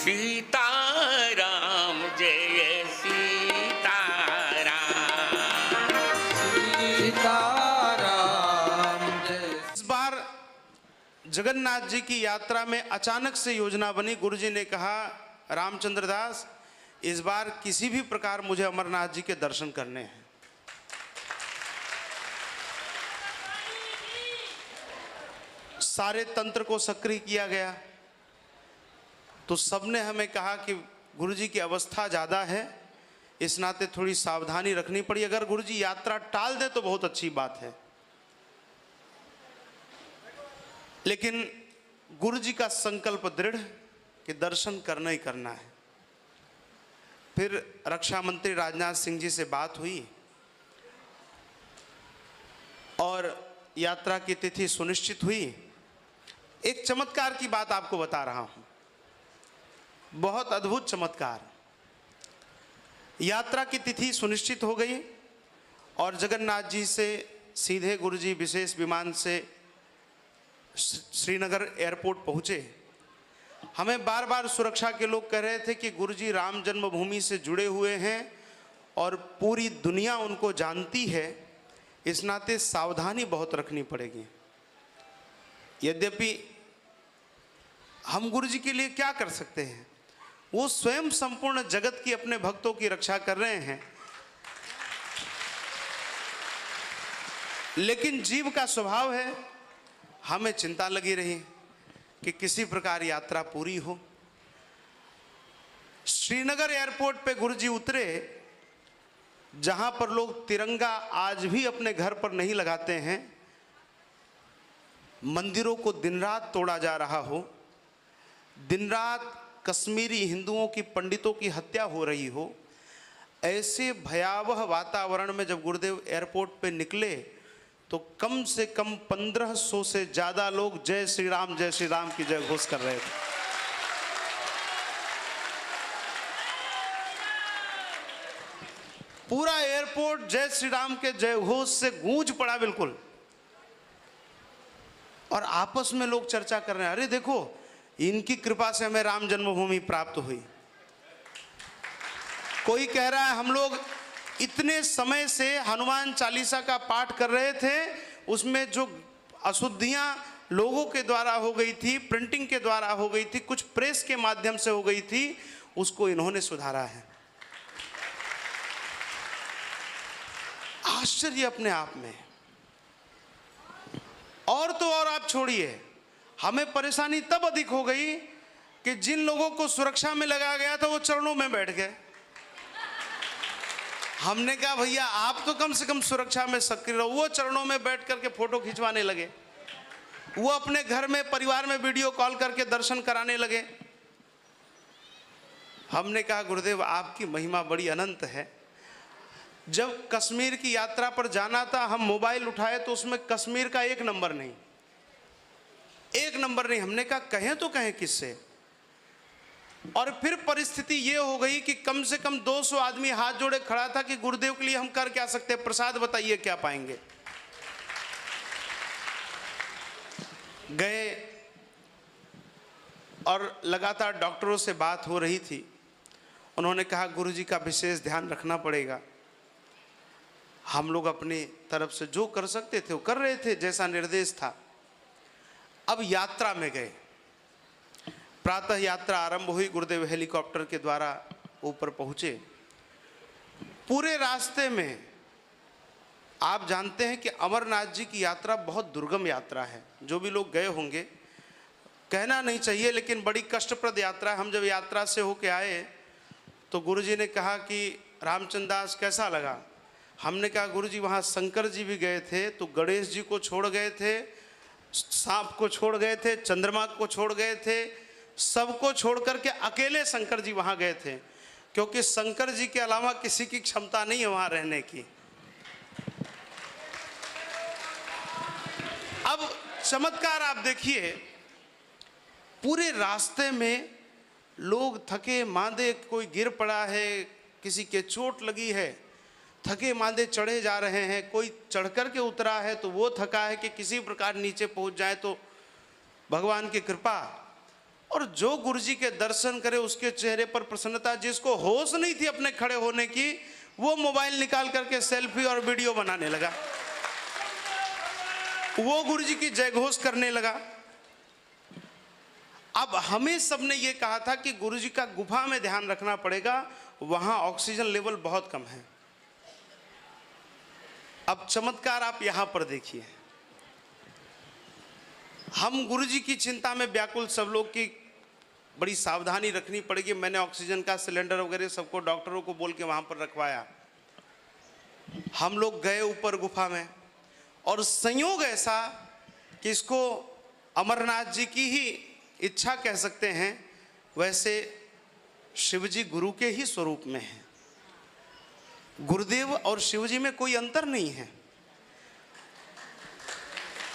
सीताराम जय सीताराम, सीताराम जय। इस बार जगन्नाथ जी की यात्रा में अचानक से योजना बनी। गुरुजी ने कहा, रामचंद्र दास, इस बार किसी भी प्रकार मुझे अमरनाथ जी के दर्शन करने हैं। सारे तंत्र को सक्रिय किया गया। तो सबने हमें कहा कि गुरुजी की अवस्था ज़्यादा है, इस नाते थोड़ी सावधानी रखनी पड़ी। अगर गुरुजी यात्रा टाल दे तो बहुत अच्छी बात है, लेकिन गुरुजी का संकल्प दृढ़ कि दर्शन करना ही करना है। फिर रक्षा मंत्री राजनाथ सिंह जी से बात हुई और यात्रा की तिथि सुनिश्चित हुई। एक चमत्कार की बात आपको बता रहा हूं, बहुत अद्भुत चमत्कार। यात्रा की तिथि सुनिश्चित हो गई और जगन्नाथ जी से सीधे गुरुजी विशेष विमान से श्रीनगर एयरपोर्ट पहुंचे। हमें बार बार सुरक्षा के लोग कह रहे थे कि गुरुजी राम जन्मभूमि से जुड़े हुए हैं और पूरी दुनिया उनको जानती है, इस नाते सावधानी बहुत रखनी पड़ेगी। यद्यपि हम गुरुजी के लिए क्या कर सकते हैं, वो स्वयं संपूर्ण जगत की अपने भक्तों की रक्षा कर रहे हैं, लेकिन जीव का स्वभाव है, हमें चिंता लगी रही कि किसी प्रकार यात्रा पूरी हो। श्रीनगर एयरपोर्ट पे गुरुजी उतरे, जहां पर लोग तिरंगा आज भी अपने घर पर नहीं लगाते हैं, मंदिरों को दिन रात तोड़ा जा रहा हो, दिन रात कश्मीरी हिंदुओं की पंडितों की हत्या हो रही हो, ऐसे भयावह वातावरण में जब गुरुदेव एयरपोर्ट पे निकले तो कम से कम 1500 से ज़्यादा लोग जय श्री राम की जय घोष कर रहे थे। पूरा एयरपोर्ट जय श्री राम के जय घोष से गूंज पड़ा बिल्कुल। और आपस में लोग चर्चा कर रहे हैं, अरे देखो, इनकी कृपा से हमें राम जन्मभूमि प्राप्त हुई। कोई कह रहा है हम लोग इतने समय से हनुमान चालीसा का पाठ कर रहे थे, उसमें जो अशुद्धियां लोगों के द्वारा हो गई थी, प्रिंटिंग के द्वारा हो गई थी, कुछ प्रेस के माध्यम से हो गई थी, उसको इन्होंने सुधारा है। आश्चर्य अपने आप में। और तो और आप छोड़िए, हमें परेशानी तब अधिक हो गई कि जिन लोगों को सुरक्षा में लगाया गया था वो चरणों में बैठ गए। हमने कहा भैया आप तो कम से कम सुरक्षा में सक्रिय रहो। वो चरणों में बैठ करके फोटो खिंचवाने लगे, वो अपने घर में परिवार में वीडियो कॉल करके दर्शन कराने लगे। हमने कहा गुरुदेव आपकी महिमा बड़ी अनंत है। जब कश्मीर की यात्रा पर जाना था, हम मोबाइल उठाए तो उसमें कश्मीर का एक नंबर नहीं। हमने कहा कहें तो कहें किससे। और फिर परिस्थिति ये हो गई कि कम से कम 200 आदमी हाथ जोड़े खड़ा था कि गुरुदेव के लिए हम कर क्या सकते हैं, प्रसाद बताइए क्या पाएंगे। गए और लगातार डॉक्टरों से बात हो रही थी। उन्होंने कहा गुरुजी का विशेष ध्यान रखना पड़ेगा। हम लोग अपनी तरफ से जो कर सकते थे वो कर रहे थे, जैसा निर्देश था। अब यात्रा में गए। प्रातः यात्रा आरंभ हुई, गुरुदेव हेलीकॉप्टर के द्वारा ऊपर पहुंचे। पूरे रास्ते में आप जानते हैं कि अमरनाथ जी की यात्रा बहुत दुर्गम यात्रा है। जो भी लोग गए होंगे, कहना नहीं चाहिए लेकिन बड़ी कष्टप्रद यात्रा है। हम जब यात्रा से होके आए तो गुरुजी ने कहा कि रामचंद्र दास कैसा लगा। हमने कहा गुरुजी वहाँ शंकर जी भी गए थे, तो गणेश जी को छोड़ गए थे, सांप को छोड़ गए थे, चंद्रमा को छोड़ गए थे, सबको छोड़ करके अकेले शंकर जी वहाँ गए थे, क्योंकि शंकर जी के अलावा किसी की क्षमता नहीं है वहाँ रहने की। अब चमत्कार आप देखिए, पूरे रास्ते में लोग थके मांदे, कोई गिर पड़ा है, किसी के चोट लगी है, थके मांदे चढ़े जा रहे हैं, कोई चढ़ कर के उतरा है तो वो थका है कि किसी प्रकार नीचे पहुंच जाए तो भगवान की कृपा। और जो गुरुजी के दर्शन करे उसके चेहरे पर प्रसन्नता, जिसको होश नहीं थी अपने खड़े होने की, वो मोबाइल निकाल करके सेल्फी और वीडियो बनाने लगा, वो गुरुजी की जय घोष करने लगा। अब हमें सबने ये कहा था कि गुरुजी का गुफा में ध्यान रखना पड़ेगा, वहां ऑक्सीजन लेवल बहुत कम है। अब चमत्कार आप यहां पर देखिए, हम गुरुजी की चिंता में व्याकुल, सब लोग की बड़ी सावधानी रखनी पड़ेगी। मैंने ऑक्सीजन का सिलेंडर वगैरह सबको, डॉक्टरों को बोल के वहां पर रखवाया। हम लोग गए ऊपर गुफा में, और संयोग ऐसा कि इसको अमरनाथ जी की ही इच्छा कह सकते हैं, वैसे शिवजी गुरु के ही स्वरूप में है। गुरुदेव और शिवजी में कोई अंतर नहीं है।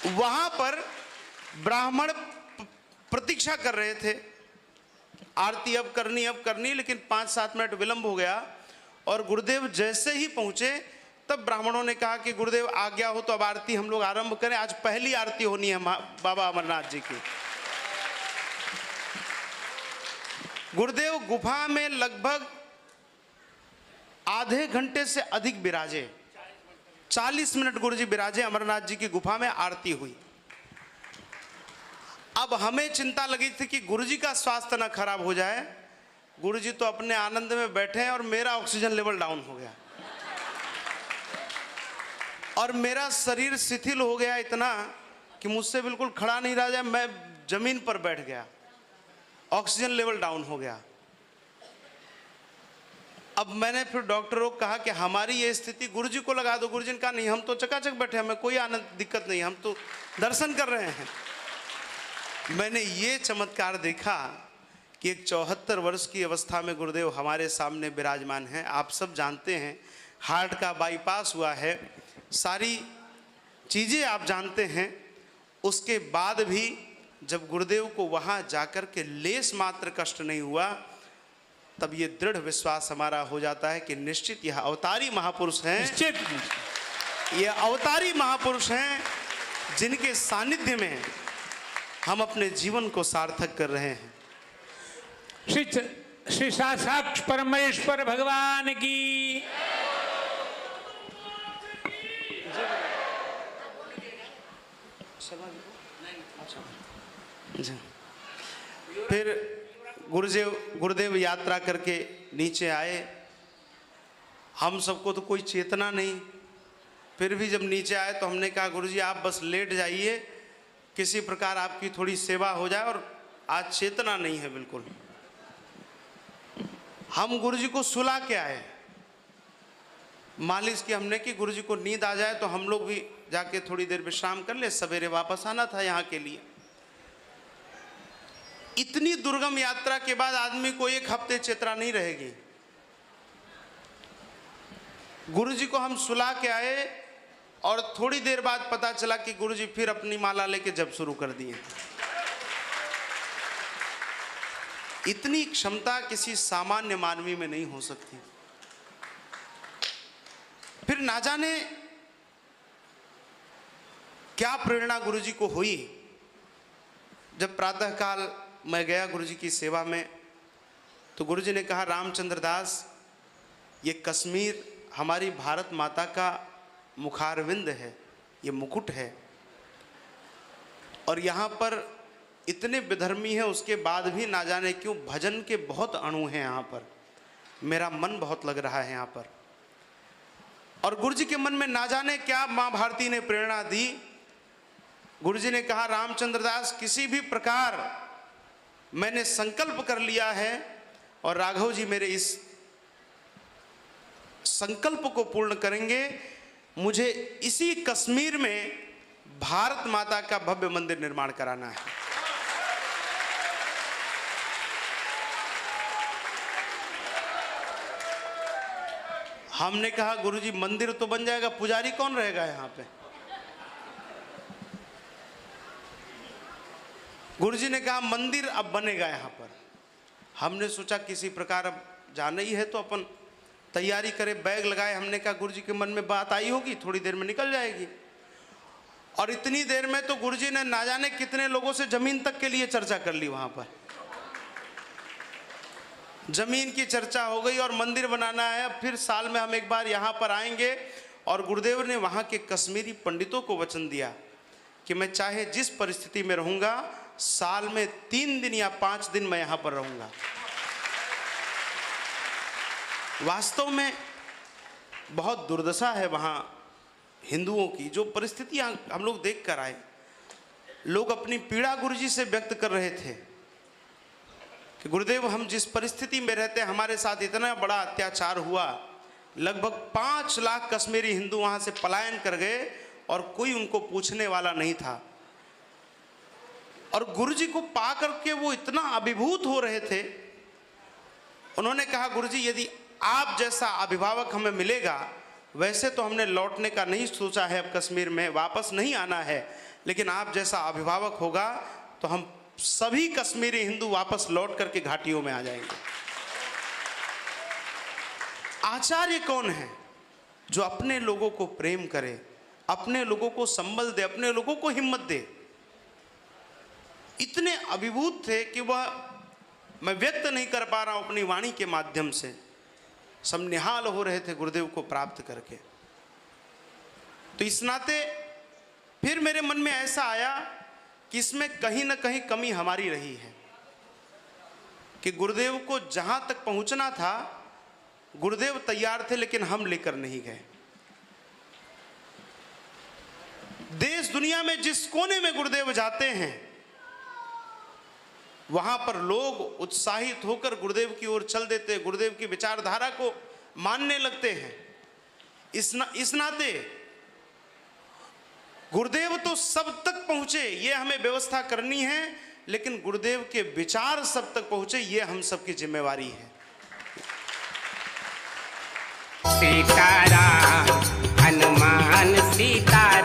वहां पर ब्राह्मण प्रतीक्षा कर रहे थे, आरती अब करनी, लेकिन 5-7 मिनट विलंब हो गया। और गुरुदेव जैसे ही पहुंचे तब ब्राह्मणों ने कहा कि गुरुदेव आज्ञा हो तो अब आरती हम लोग आरंभ करें, आज पहली आरती होनी है बाबा अमरनाथ जी की। गुरुदेव गुफा में लगभग आधे घंटे से अधिक विराजे, 40 मिनट गुरुजी विराजे अमरनाथ जी की गुफा में, आरती हुई। अब हमें चिंता लगी थी कि गुरुजी का स्वास्थ्य न खराब हो जाए। गुरुजी तो अपने आनंद में बैठे हैं और मेरा ऑक्सीजन लेवल डाउन हो गया और मेरा शरीर शिथिल हो गया इतना कि मुझसे बिल्कुल खड़ा नहीं रहा जाए, मैं जमीन पर बैठ गया, ऑक्सीजन लेवल डाउन हो गया। अब मैंने फिर डॉक्टरों को कहा कि हमारी ये स्थिति गुरुजी को लगा दो। गुरुजी ने कहा नहीं, हम तो चकाचक बैठे, हमें कोई आनंद दिक्कत नहीं, हम तो दर्शन कर रहे हैं। मैंने ये चमत्कार देखा कि एक 74 वर्ष की अवस्था में गुरुदेव हमारे सामने विराजमान हैं। आप सब जानते हैं हार्ट का बाईपास हुआ है, सारी चीज़ें आप जानते हैं। उसके बाद भी जब गुरुदेव को वहाँ जाकर के लेस मात्र कष्ट नहीं हुआ, तब ये दृढ़ विश्वास हमारा हो जाता है कि निश्चित यह अवतारी महापुरुष हैं, निश्चित ये अवतारी महापुरुष हैं जिनके सानिध्य में हम अपने जीवन को सार्थक कर रहे हैं। श्री साक्षात परमेश्वर भगवान की। फिर गुरुदेव यात्रा करके नीचे आए। हम सबको तो कोई चेतना नहीं, फिर भी जब नीचे आए तो हमने कहा गुरुजी आप बस लेट जाइए, किसी प्रकार आपकी थोड़ी सेवा हो जाए, और आज चेतना नहीं है बिल्कुल। हम गुरुजी को सुला के आए, मालिश की हमने कि गुरुजी को नींद आ जाए तो हम लोग भी जाके थोड़ी देर विश्राम कर ले, सवेरे वापस आना था यहाँ के लिए। इतनी दुर्गम यात्रा के बाद आदमी को एक हफ्ते चेतना नहीं रहेगी। गुरुजी को हम सुला के आए और थोड़ी देर बाद पता चला कि गुरुजी फिर अपनी माला लेके जप शुरू कर दिए। इतनी क्षमता किसी सामान्य मानवी में नहीं हो सकती। फिर ना जाने क्या प्रेरणा गुरुजी को हुई। जब प्रातःकाल मैं गया गुरुजी की सेवा में तो गुरुजी ने कहा रामचंद्र दास, ये कश्मीर हमारी भारत माता का मुखारविंद है, ये मुकुट है, और यहाँ पर इतने विधर्मी हैं, उसके बाद भी ना जाने क्यों भजन के बहुत अणु हैं यहाँ पर। मेरा मन बहुत लग रहा है यहाँ पर। और गुरुजी के मन में ना जाने क्या माँ भारती ने प्रेरणा दी। गुरुजी ने कहा रामचंद्र दास, किसी भी प्रकार मैंने संकल्प कर लिया है और राघव जी मेरे इस संकल्प को पूर्ण करेंगे। मुझे इसी कश्मीर में भारत माता का भव्य मंदिर निर्माण कराना है। हमने कहा गुरुजी मंदिर तो बन जाएगा, पुजारी कौन रहेगा यहाँ पे? गुरुजी ने कहा मंदिर अब बनेगा यहाँ पर। हमने सोचा किसी प्रकार अब जाना ही है तो अपन तैयारी करें, बैग लगाए। हमने कहा गुरुजी के मन में बात आई होगी, थोड़ी देर में निकल जाएगी। और इतनी देर में तो गुरुजी ने ना जाने कितने लोगों से जमीन तक के लिए चर्चा कर ली वहाँ पर। जमीन की चर्चा हो गई और मंदिर बनाना है। अब फिर साल में हम एक बार यहाँ पर आएंगे। और गुरुदेव ने वहाँ के कश्मीरी पंडितों को वचन दिया कि मैं चाहे जिस परिस्थिति में रहूँगा, साल में 3 दिन या 5 दिन मैं यहाँ पर रहूँगा। वास्तव में बहुत दुर्दशा है वहाँ हिंदुओं की, जो परिस्थितियाँ हम लोग देख कर आए। लोग अपनी पीड़ा गुरुजी से व्यक्त कर रहे थे कि गुरुदेव, हम जिस परिस्थिति में रहते हैं, हमारे साथ इतना बड़ा अत्याचार हुआ, लगभग 5 लाख कश्मीरी हिंदू वहाँ से पलायन कर गए और कोई उनको पूछने वाला नहीं था। और गुरुजी को पा करके वो इतना अभिभूत हो रहे थे। उन्होंने कहा, गुरुजी यदि आप जैसा अभिभावक हमें मिलेगा, वैसे तो हमने लौटने का नहीं सोचा है, अब कश्मीर में वापस नहीं आना है, लेकिन आप जैसा अभिभावक होगा तो हम सभी कश्मीरी हिंदू वापस लौट करके घाटियों में आ जाएंगे। आचार्य कौन है जो अपने लोगों को प्रेम करे, अपने लोगों को संबल दे, अपने लोगों को हिम्मत दे। इतने अभिभूत थे कि वह मैं व्यक्त नहीं कर पा रहा हूं अपनी वाणी के माध्यम से। सब निहाल हो रहे थे गुरुदेव को प्राप्त करके। तो इस नाते फिर मेरे मन में ऐसा आया कि इसमें कहीं ना कहीं कमी हमारी रही है कि गुरुदेव को जहां तक पहुंचना था, गुरुदेव तैयार थे, लेकिन हम लेकर नहीं गए। देश दुनिया में जिस कोने में गुरुदेव जाते हैं, वहां पर लोग उत्साहित होकर गुरुदेव की ओर चल देते, गुरुदेव की विचारधारा को मानने लगते हैं। इस नाते गुरुदेव तो सब तक पहुंचे, ये हमें व्यवस्था करनी है, लेकिन गुरुदेव के विचार सब तक पहुंचे, ये हम सबकी जिम्मेवारी है। सीताराम हनुमान सीता